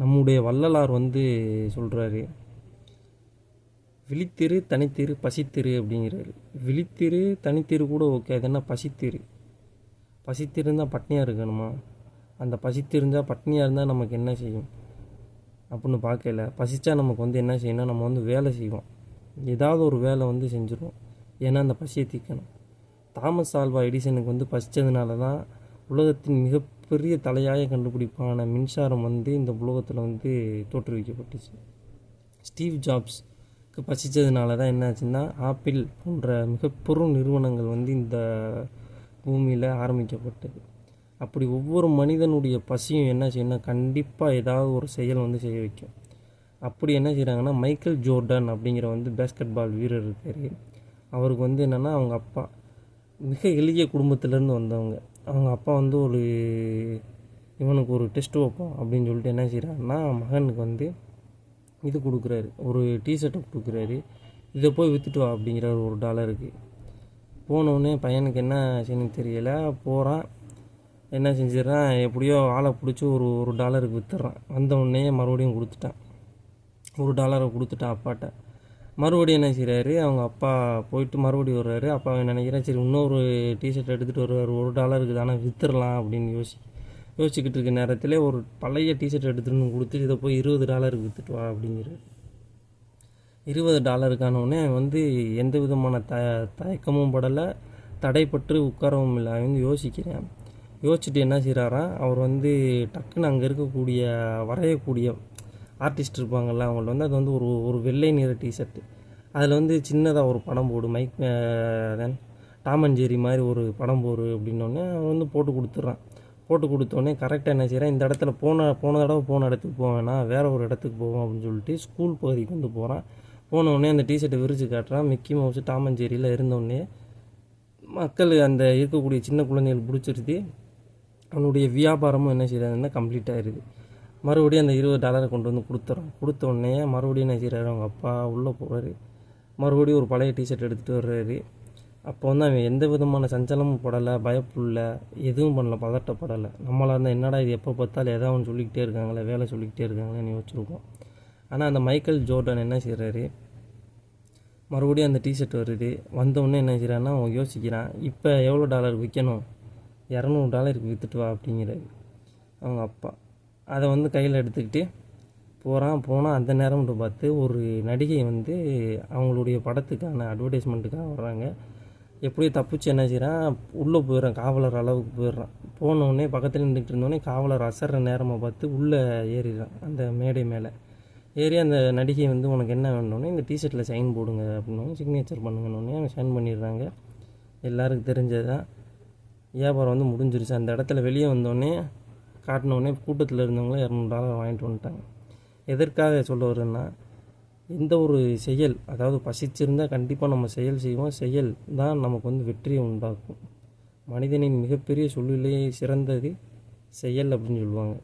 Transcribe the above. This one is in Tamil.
நம்முடைய வள்ளலார் வந்து சொல்கிறாரு, விழித்திரு தனித்திரு பசித்திரு அப்படிங்கிறாரு. விழித்திரு தனித்திரு கூட ஓகே, அது என்ன பசித்திரு? பசித்திருந்தால் பட்னியாக இருக்கணுமா? அந்த பசித்திருந்தால் பட்னியாக இருந்தால் நமக்கு என்ன செய்யும் அப்படின்னு பார்க்கல. பசித்தா நமக்கு வந்து என்ன செய்யணும், நம்ம வந்து வேலை செய்வோம், ஏதாவது ஒரு வேலை வந்து செஞ்சுருவோம். ஏன்னா அந்த பசியை தீர்க்கணும். தாமஸ் ஆல்வா எடிசனுக்கு வந்து பசித்ததுனால தான் உலகத்தின் மிகப்பெரிய தலையாய கண்டுபிடிப்பான மின்சாரம் வந்து இந்த உலகத்தில் வந்து தோற்றுவிக்கப்பட்டுச்சு. ஸ்டீவ் ஜாப்ஸ்க்கு பசித்ததுனால தான் என்னாச்சுன்னா ஆப்பிள் போன்ற மிகப்பெரும் நிறுவனங்கள் வந்து இந்த பூமியில் ஆரம்பிக்கப்பட்டது. அப்படி ஒவ்வொரு மனிதனுடைய பசியும் என்ன செய்யணும், கண்டிப்பாக ஏதாவது ஒரு செயல் வந்து செய்ய வைக்கும். அப்படி என்ன செய்கிறாங்கன்னா, மைக்கேல் ஜோர்டன் அப்படிங்கிற வந்து பேஸ்கெட் பால் வீரர் இருக்கார். அவருக்கு வந்து என்னென்னா, அவங்க அப்பா மிக எளிய குடும்பத்திலேருந்து வந்தவங்க. அவங்க அப்பா வந்து இவனுக்கு ஒரு டெஸ்ட் வைப்போம் அப்படின்னு சொல்லிட்டு என்ன செய்கிறாருன்னா, மகனுக்கு வந்து இது கொடுக்குறாரு, ஒரு டிஷர்ட்டை கொடுக்குறாரு. இதை போய் விற்றுட்டு வா அப்படிங்கிறாரு $1. போனோடனே பையனுக்கு என்ன செய்யணும்னு தெரியலை, போகிறான். என்ன செஞ்சிடறான், எப்படியோ ஆளை பிடிச்சி ஒரு $1 விற்றுறான். வந்தவுடனே மறுபடியும் கொடுத்துட்டான், $1 கொடுத்துட்டான் அப்பாட்ட. மறுபடியும் என்ன செய்கிறாரு, அவங்க அப்பா போயிட்டு மறுபடியும் வர்றாரு. அப்பா நினைக்கிறேன், சரி இன்னொரு டிஷர்ட் எடுத்துகிட்டு வருவார், $1 தானே விற்றுடலாம் அப்படின்னு யோசிச்சுக்கிட்டு இருக்க நேரத்தில் ஒரு பழைய டிஷர்ட் எடுத்துகிட்டு கொடுத்துட்டு இதை போய் $20 விற்றுட்டு வா அப்படிங்கிறாரு. $20 வந்து எந்த விதமான தயக்கமும் படலை, தடைப்பட்டு உட்காரவும் இல்லை. அவன் வந்து யோசிச்சுட்டு என்ன செய்கிறாராம், அவர் வந்து டக்குன்னு அங்கே இருக்கக்கூடிய வரையக்கூடிய ஆர்டிஸ்ட் இருப்பாங்கள்ல, அவங்கள்ட்ட வந்து அது வந்து ஒரு வெள்ளை நிற டிஷர்ட்டு, அதில் வந்து சின்னதாக ஒரு படம் போடு, தென் டாம் அண்ட் ஜெர்ரி மாதிரி ஒரு படம் போடு அப்படின்னோடனே அவன் வந்து போட்டு கொடுத்துட்றான். போட்டு கொடுத்தோடனே கரெக்டாக என்ன செய்கிறான், இந்த இடத்துல போன தடவை போன இடத்துக்கு போவேன்னா வேறு ஒரு இடத்துக்கு போவோம் அப்படின்னு சொல்லிட்டு ஸ்கூல் பகுதிக்கு வந்து போகிறான். போனவுடனே அந்த டிஷர்ட்டை விரித்து காட்டுறான். மிக்கி மவுஸ் டாம் அண்ட் ஜெர்ரியில் இருந்தோடனே மக்கள் அந்த இருக்கக்கூடிய சின்ன குழந்தைகள் பிடிச்சிருது. அவனுடைய வியாபாரமும் என்ன செய்கிறாருன்னா கம்ப்ளீட் ஆகிடுது. மறுபடியும் அந்த $20 கொண்டு வந்து கொடுத்தோடனே மறுபடியும் என்ன செய்கிறாரு, அவங்க அப்பா உள்ளே போகிறாரு. மறுபடியும் ஒரு பழைய டிஷர்ட் எடுத்துகிட்டு வர்றாரு. அப்போ வந்து அவன் எந்த விதமான சஞ்சலமும் படலை, பயப்புள்ள, எதுவும் பண்ணல, பதட்டப்படலை. நம்மளாக இருந்தால் என்னடா இது எப்போ பார்த்தாலும் எதாவது ஒன்று சொல்லிக்கிட்டே இருக்காங்களே, வேலை சொல்லிக்கிட்டே இருக்காங்களேன்னு யோசிச்சிருக்கோம். ஆனால் அந்த மைக்கேல் ஜோர்டன் என்ன செய்கிறாரு, மறுபடியும் அந்த டிஷர்ட் வருது. வந்தவுடனே என்ன செய்கிறான்னா, அவன் யோசிக்கிறான், இப்போ எவ்வளோ டாலர் விற்கணும், $200 விற்றுட்டு வா அப்படிங்கிறாரு அவங்க அப்பா. அதை வந்து கையில் எடுத்துக்கிட்டு போனால் அந்த நேரம் பார்த்து ஒரு நடிகை வந்து அவங்களுடைய படத்துக்கான அட்வர்டைஸ்மெண்ட்டுக்காக வர்றாங்க. எப்படியோ தப்பிச்சு என்ன செய்கிறான், உள்ளே போயிடுறான், காவலர் அளவுக்கு போயிடுறான். போனோடனே பக்கத்தில் நின்றுட்டு இருந்தோடனே காவலர் அசர்ற நேரமாக பார்த்து உள்ளே ஏறிடுறான். அந்த மேடை மேலே ஏறி அந்த நடிகை வந்து உனக்கு என்ன வேணுன்னே, இந்த டிஷர்ட்டில் சைன் போடுங்க அப்படின்னோடனே, சிக்னேச்சர் பண்ணுங்கன்னொடனே அவங்க சைன் பண்ணிடுறாங்க. எல்லாருக்கும் தெரிஞ்சது தான், வியாபாரம் வந்து முடிஞ்சிருச்சு. அந்த இடத்துல வெளியே வந்தோடனே காட்டினோடனே கூட்டத்தில் இருந்தவங்களும் $200 வாங்கிட்டு வந்துட்டாங்க. எதற்காக சொல்ல வருதுன்னா, எந்த ஒரு செயல், அதாவது பசிச்சிருந்தால் கண்டிப்பாக நம்ம செயல் செய்வோம், செயல் தான் நமக்கு வந்து வெற்றியை உண்டாக்கும். மனிதனின் மிகப்பெரிய சொல்லிலேயே சிறந்தது செயல் அப்படின்னு சொல்லுவாங்க.